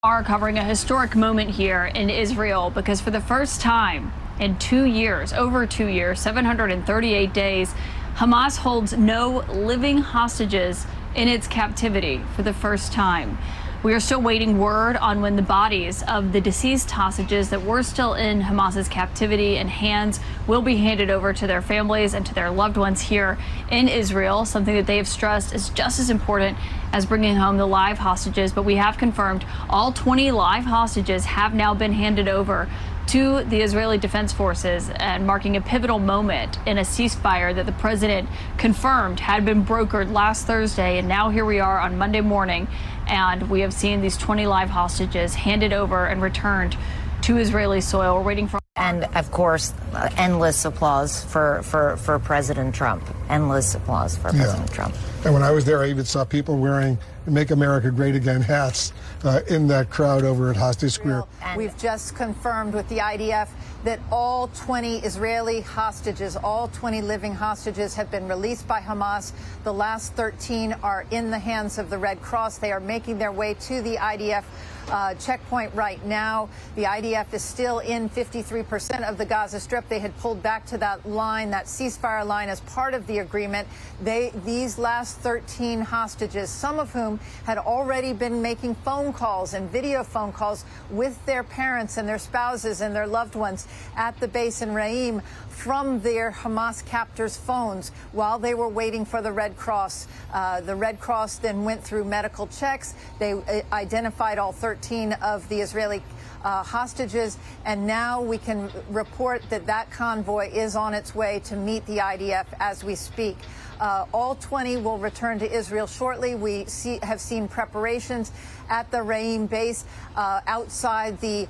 Are covering a historic moment here in Israel because for the first time in 2 years, over 2 years, 738 days, Hamas holds no living hostages in its captivity for the first time. We are still waiting word on when the bodies of the deceased hostages that were still in Hamas's captivity and hands will be handed over to their families and to their loved ones here in Israel, something that they have stressed is just as important as bringing home the live hostages. But we have confirmed all 20 live hostages have now been handed over to the Israeli Defense Forces, and marking a pivotal moment in a ceasefire that the president confirmed had been brokered last Thursday. And now here we are on Monday morning, and we have seen these 20 live hostages handed over and returned to Israeli soil. We're waiting for. And of course, endless applause for President Trump. Endless applause for President Trump. And when I was there, I even saw people wearing Make America Great Again hats in that crowd over at Hostage Square. We've just confirmed with the IDF that all 20 Israeli hostages, all 20 living hostages have been released by Hamas. The last 13 are in the hands of the Red Cross. They are making their way to the IDF checkpoint right now. The IDF is still in 53% of the Gaza Strip. They had pulled back to that line, that ceasefire line, as part of the agreement. These last 13 hostages, some of whom had already been making phone calls and video phone calls with their parents and their spouses and their loved ones at the base in Raim from their Hamas captors' phones while they were waiting for the Red Cross. The Red Cross then went through medical checks. They identified all 13 of the Israeli hostages, and now we can report that that convoy is on its way to meet the IDF as we speak. All 20 will return to Israel shortly. We have seen preparations at the Raim base outside the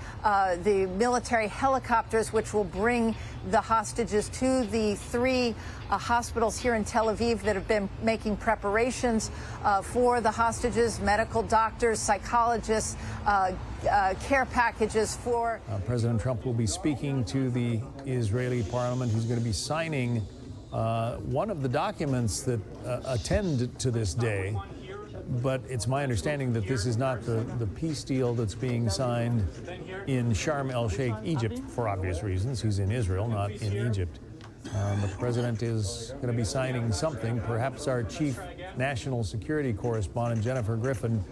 military helicopters, which will bring the hostages to the three hospitals here in Tel Aviv that have been making preparations for the hostages, medical doctors, psychologists, care packages for. President Trump will be speaking to the Israeli parliament. He's going to be signing one of the documents that attend to this day. But it's my understanding that this is not the peace deal that's being signed in Sharm el-Sheikh, Egypt, for obvious reasons. He's in Israel, not in Egypt. But the president is going to be signing something. Perhaps our chief national security correspondent, Jennifer Griffin,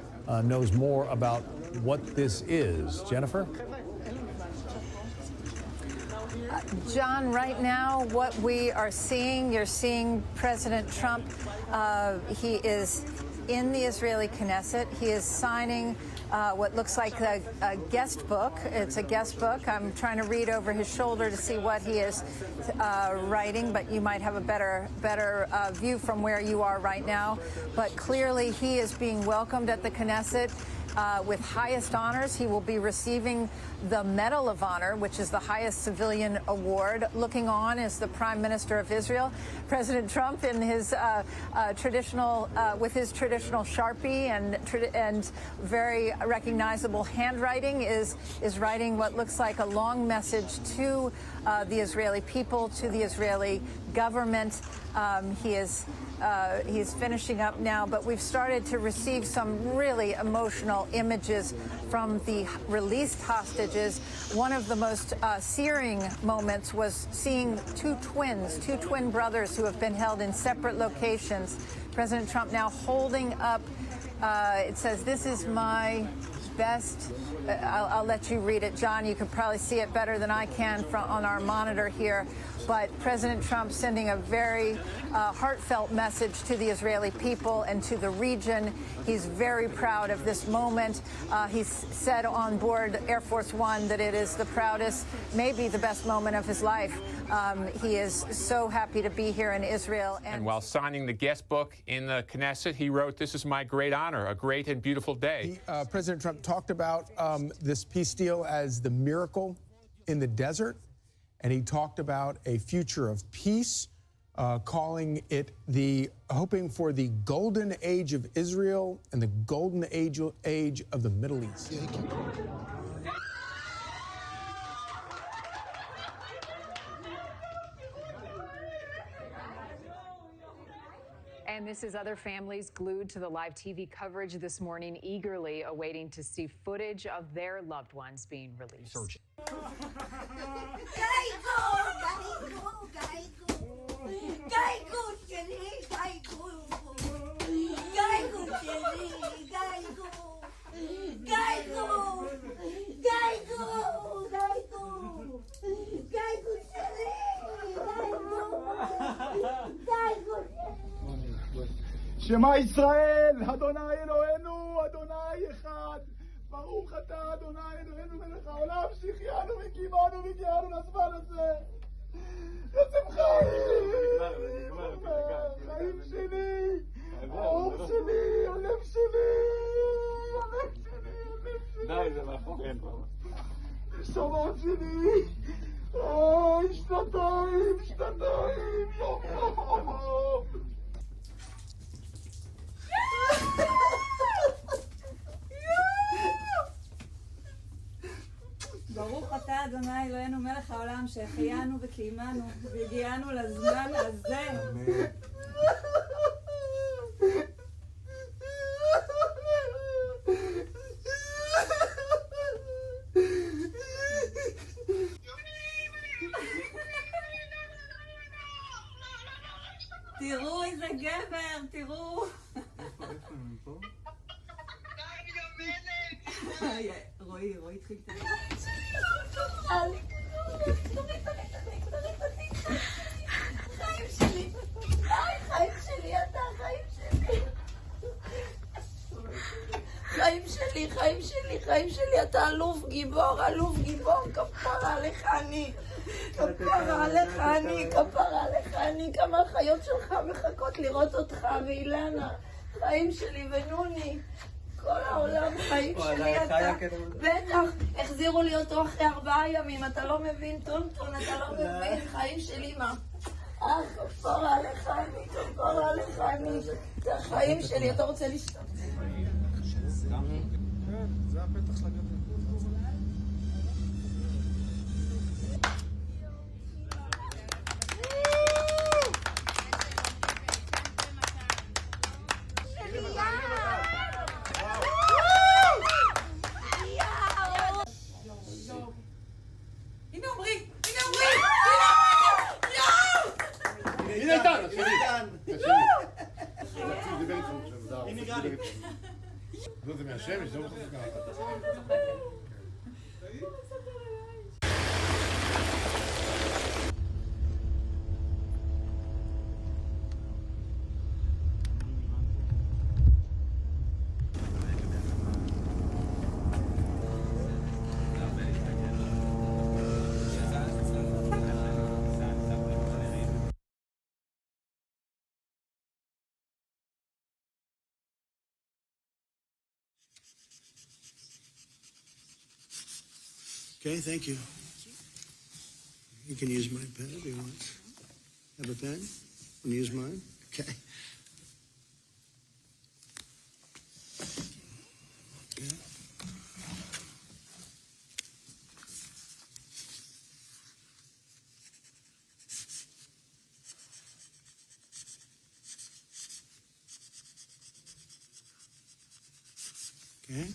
knows more about what this is. Jennifer? John, right now, what we are seeing, you're seeing President Trump. He is in the Israeli Knesset. He is signing what looks like a guest book. It's a guest book. I'm trying to read over his shoulder to see what he is writing, but you might have a better view from where you are right now. But clearly, he is being welcomed at the Knesset with highest honors. He will be receiving the Medal of Honor, which is the highest civilian award. Looking on is the Prime Minister of Israel, President Trump, in his traditional Sharpie and very recognizable handwriting, is writing what looks like a long message to the Israeli people, to the Israeli government. He's finishing up now, but we've started to receive some really emotional images from the released hostages. One of the most searing moments was seeing two twin brothers who have been held in separate locations. President Trump now holding up, it says, "This is my best." I'll let you read it, John. You can probably see it better than I can on our monitor here. But President Trump sending a very heartfelt message to the Israeli people and to the region. He's very proud of this moment. He's said on board Air Force One that it is the proudest, maybe the best moment of his life. He is so happy to be here in Israel. And while signing the guest book in the Knesset, he wrote, "This is my great honor, a great and beautiful day." President Trump talked about this peace deal as the miracle in the desert. And he talked about a future of peace, calling it hoping for the golden age of Israel and the golden age of the Middle East. And this is other families glued to the live TV coverage this morning, eagerly awaiting to see footage of their loved ones being released. שמע ישראל, אדוני אלוהינו, אדוני אחד. ברוך אתה, אדוני אלוהינו מלך העולם, שהחיינו וקיימנו והגיענו לזמן הזה. עצם חיים שלי, האור שלי, הלב שלי, הלב שלי, הלב שלי. די, זה מאחורינו. נשמה שלי, שנתיים, יום. ברוך אתה אדוני אלוהינו מלך העולם שהחיינו וקיימנו והגיענו לזמן הזה. תראו איזה גבר, תראו. רועי התחיל את זה. חיים שלי, אתה אלוף גיבור, כפרה עליך אני, כמה החיות שלך מחכות לראות אותך, ואילנה, חיים שלי ונוני, כל העולם חיים שלי, אתה, בטח, החזירו לי אותו אחרי 4 ימים, אתה לא מבין, טונטון, אתה לא מבין, חיים שלי, מה? כפרה עליך אני, זה החיים שלי, אתה רוצה לשתות? זה הפתח לגבי. זה מהשמש, זה לא חושב ככה. Okay, thank you. You can use my pen if you want. Have a pen? Want to use mine? Okay. Okay. Okay.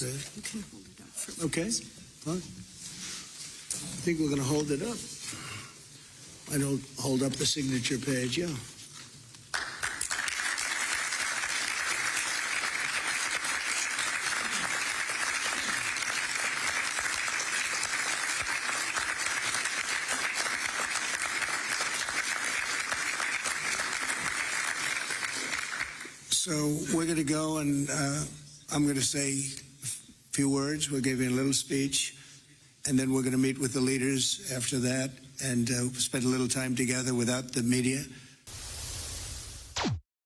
Okay, fine. I think we're going to hold it up. I don't hold up the signature page, yeah. So we're going to go and I'm going to say a few words. We'll give you a little speech, and then we're going to meet with the leaders after that and spend a little time together without the media.